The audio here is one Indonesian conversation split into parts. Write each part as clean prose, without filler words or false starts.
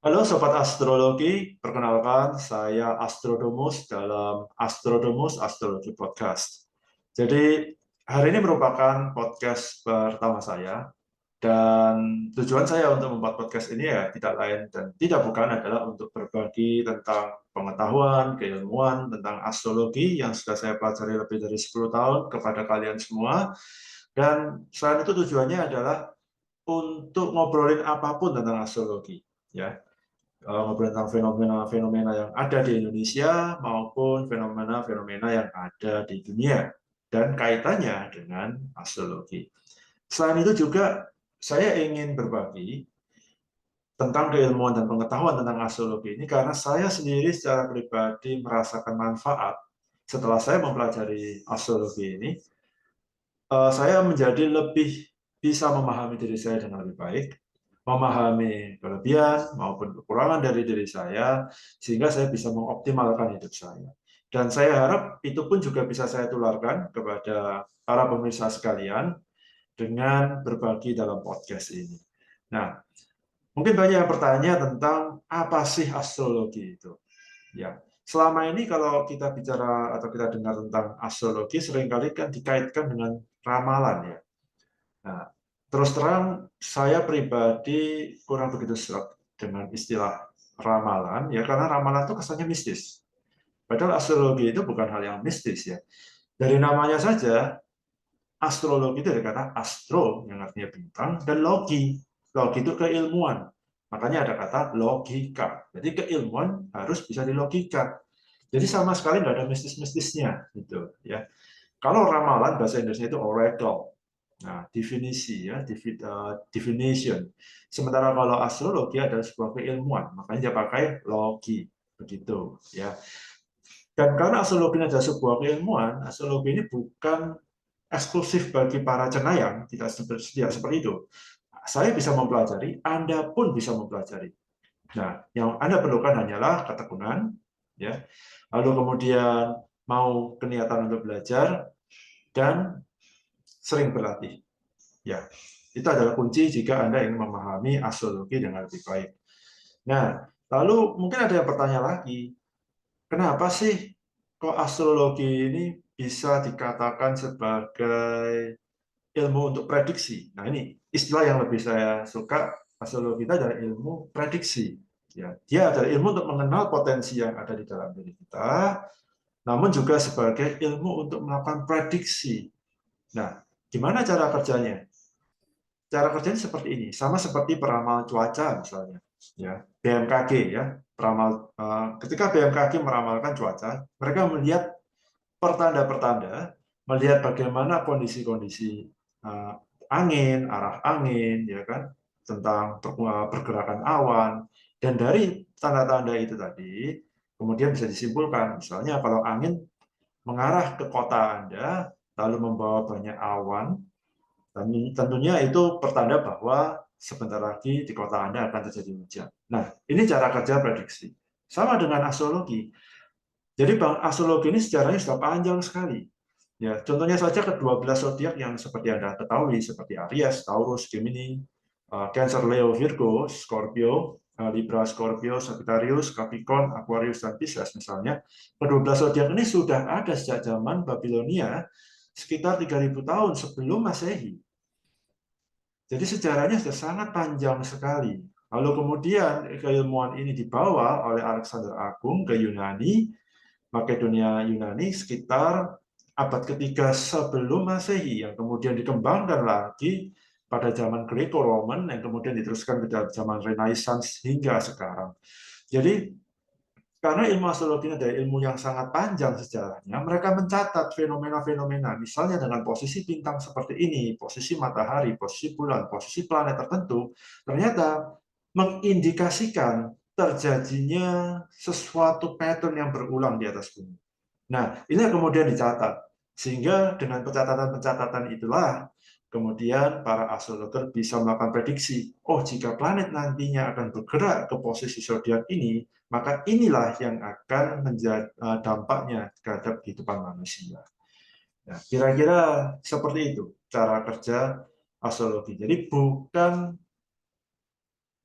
Halo Sobat Astrologi, perkenalkan saya Astrodomus dalam Astrodomus Astrologi Podcast. Jadi hari ini merupakan podcast pertama saya dan tujuan saya untuk membuat podcast ini ya tidak lain dan tidak bukan adalah untuk berbagi tentang pengetahuan, keilmuan tentang astrologi yang sudah saya pelajari lebih dari 10 tahun kepada kalian semua. Dan selain itu tujuannya adalah untuk ngobrolin apapun tentang astrologi, ya. Ngobrol tentang fenomena-fenomena yang ada di Indonesia maupun fenomena-fenomena yang ada di dunia dan kaitannya dengan astrologi. Selain itu juga saya ingin berbagi tentang keilmuan dan pengetahuan tentang astrologi ini karena saya sendiri secara pribadi merasakan manfaat setelah saya mempelajari astrologi ini. Saya menjadi lebih bisa memahami diri saya dengan lebih baik, memahami kelebihan maupun kekurangan dari diri saya, sehingga saya bisa mengoptimalkan hidup saya. Dan saya harap itu pun juga bisa saya tularkan kepada para pemirsa sekalian dengan berbagi dalam podcast ini. Nah, mungkin banyak yang bertanya tentang apa sih astrologi itu. Ya, selama ini kalau kita bicara atau kita dengar tentang astrologi, seringkali kan dikaitkan dengan ramalan ya. Nah, terus terang saya pribadi kurang begitu serak dengan istilah ramalan ya karena ramalan itu kesannya mistis. Padahal astrologi itu bukan hal yang mistis ya. Dari namanya saja astrologi itu dari kata astro yang artinya bintang dan logi. Logi itu keilmuan. Makanya ada kata logika. Jadi keilmuan harus bisa dilogika. Jadi sama sekali nggak ada mistis-mistisnya gitu ya. Kalau ramalan bahasa Inggrisnya itu oracle. Nah, definisi ya, definition. Sementara kalau astrologi adalah sebuah keilmuan, makanya dia pakai logi, begitu ya. Dan karena astrologi adalah sebuah keilmuan, astrologi ini bukan eksklusif bagi para cenayang, tidak seperti itu. Saya bisa mempelajari, Anda pun bisa mempelajari. Nah, yang Anda perlukan hanyalah ketekunan, ya. Lalu kemudian mau keniatan untuk belajar dan sering berlatih. Ya, itu adalah kunci jika Anda ingin memahami astrologi dengan lebih baik. Nah, lalu mungkin ada yang bertanya lagi, kenapa sih kok astrologi ini bisa dikatakan sebagai ilmu untuk prediksi? Nah, ini istilah yang lebih saya suka, astrologi itu adalah ilmu prediksi. Ya, dia adalah ilmu untuk mengenal potensi yang ada di dalam diri kita, namun juga sebagai ilmu untuk melakukan prediksi. Nah, gimana cara kerjanya? Cara kerjanya seperti ini, sama seperti peramal cuaca misalnya, ya BMKG ya, peramal ketika BMKG meramalkan cuaca, mereka melihat pertanda-pertanda, melihat bagaimana kondisi-kondisi angin, arah angin, ya kan, tentang pergerakan awan, dan dari tanda-tanda itu tadi, kemudian bisa disimpulkan, misalnya kalau angin mengarah ke kota Anda, lalu membawa banyak awan, dan tentunya itu pertanda bahwa sebentar lagi di kota Anda akan terjadi hujan. Nah, ini cara kerja prediksi. Sama dengan astrologi. Jadi astrologi ini sejarahnya sudah panjang sekali. Ya, contohnya saja ke-12 zodiak yang seperti Anda ketahui, seperti Aries, Taurus, Gemini, Cancer, Leo, Virgo, Scorpio, Libra, Scorpio, Sagittarius, Capricorn, Aquarius, dan Pisces misalnya. Ke-12 zodiak ini sudah ada sejak zaman Babilonia sekitar 3.000 tahun sebelum Masehi. Jadi sejarahnya sudah sangat panjang sekali. Lalu kemudian keilmuan ini dibawa oleh Alexander Agung ke Yunani, Makedonia Yunani sekitar abad ketiga sebelum Masehi, yang kemudian dikembangkan lagi pada zaman Greco-Roman, yang kemudian diteruskan ke zaman Renaissance hingga sekarang. Jadi karena ilmu astrologi adalah ilmu yang sangat panjang sejarahnya, mereka mencatat fenomena-fenomena, misalnya dengan posisi bintang seperti ini, posisi matahari, posisi bulan, posisi planet tertentu, ternyata mengindikasikan terjadinya sesuatu pattern yang berulang di atas bumi. Nah, ini yang kemudian dicatat. Sehingga dengan pencatatan-pencatatan itulah, kemudian para astrologer bisa melakukan prediksi. Oh, jika planet nantinya akan bergerak ke posisi zodiak ini, maka inilah yang akan menjadi dampaknya terhadap kehidupan manusia. Nah, kira-kira seperti itu cara kerja astrologi. Jadi bukan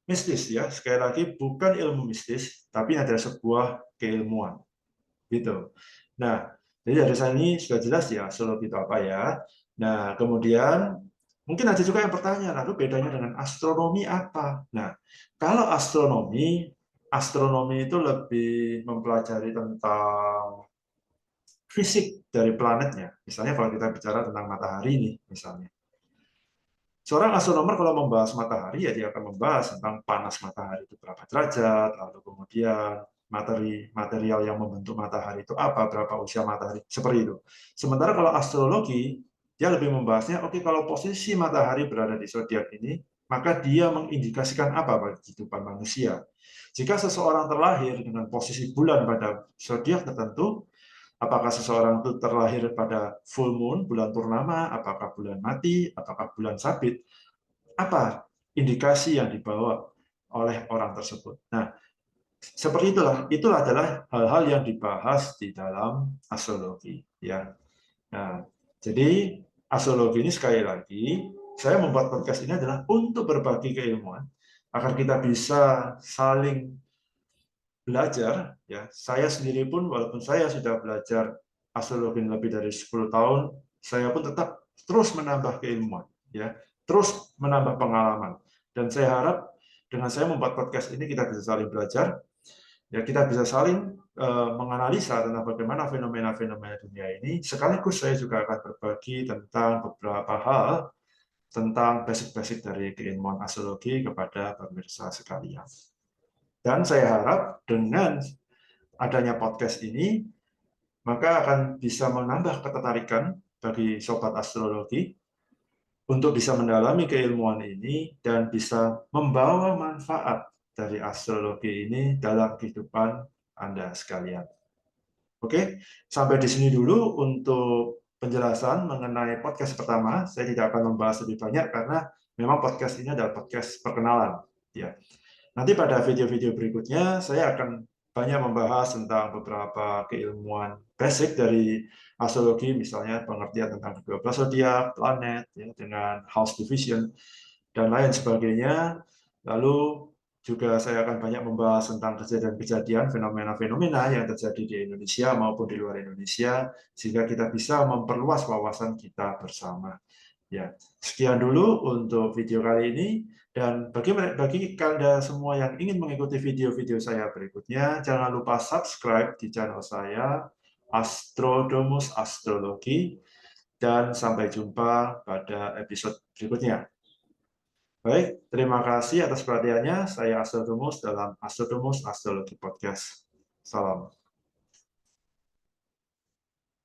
mistis ya. Sekali lagi bukan ilmu mistis, tapi adalah sebuah keilmuan. Gitu. Nah, jadi dari saya ini sudah jelas ya astrologi itu apa ya. Nah, kemudian mungkin ada juga yang bertanya, lalu bedanya dengan astronomi apa? Nah, kalau astronomi itu lebih mempelajari tentang fisik dari planetnya. Misalnya kalau kita bicara tentang matahari nih, misalnya. Seorang astronomer kalau membahas matahari, ya dia akan membahas tentang panas matahari itu berapa derajat, lalu kemudian material yang membentuk matahari itu apa, berapa usia matahari, seperti itu. Sementara kalau astrologi, dia lebih membahasnya, oke, kalau posisi matahari berada di zodiak ini, maka dia mengindikasikan apa bagi kehidupan manusia. Jika seseorang terlahir dengan posisi bulan pada zodiak tertentu, apakah seseorang itu terlahir pada full moon, bulan purnama, apakah bulan mati, apakah bulan sabit, apa indikasi yang dibawa oleh orang tersebut. Nah, seperti itulah adalah hal-hal yang dibahas di dalam astrologi. Ya. Nah, jadi astrologi ini sekali lagi, saya membuat podcast ini adalah untuk berbagi keilmuan, agar kita bisa saling belajar. Ya, saya sendiri pun walaupun saya sudah belajar astrologi lebih dari 10 tahun, saya pun tetap terus menambah keilmuan, ya, terus menambah pengalaman. Dan saya harap dengan saya membuat podcast ini kita bisa saling belajar, ya kita bisa saling menganalisa tentang bagaimana fenomena-fenomena dunia ini. Sekaligus saya juga akan berbagi tentang beberapa hal tentang basic-basic dari keilmuan astrologi kepada pemirsa sekalian. Dan saya harap dengan adanya podcast ini, maka akan bisa menambah ketertarikan bagi sobat astrologi untuk bisa mendalami keilmuan ini dan bisa membawa manfaat dari astrologi ini dalam kehidupan Anda sekalian. Oke, sampai di sini dulu untuk penjelasan mengenai podcast pertama. Saya tidak akan membahas lebih banyak karena memang podcast ini adalah podcast perkenalan. Ya. Nanti pada video-video berikutnya saya akan banyak membahas tentang beberapa keilmuan basic dari astrologi, misalnya pengertian tentang 12 zodiak, planet, ya, dengan house division, dan lain sebagainya. Lalu juga saya akan banyak membahas tentang kejadian-kejadian, fenomena-fenomena yang terjadi di Indonesia maupun di luar Indonesia, sehingga kita bisa memperluas wawasan kita bersama. Ya, sekian dulu untuk video kali ini. Dan bagi Anda semua yang ingin mengikuti video-video saya berikutnya, jangan lupa subscribe di channel saya, Astrodomus Astrologi, dan sampai jumpa pada episode berikutnya. Baik, terima kasih atas perhatiannya. Saya Astrodomus dalam Astrodomus Astrologi Podcast. Salam.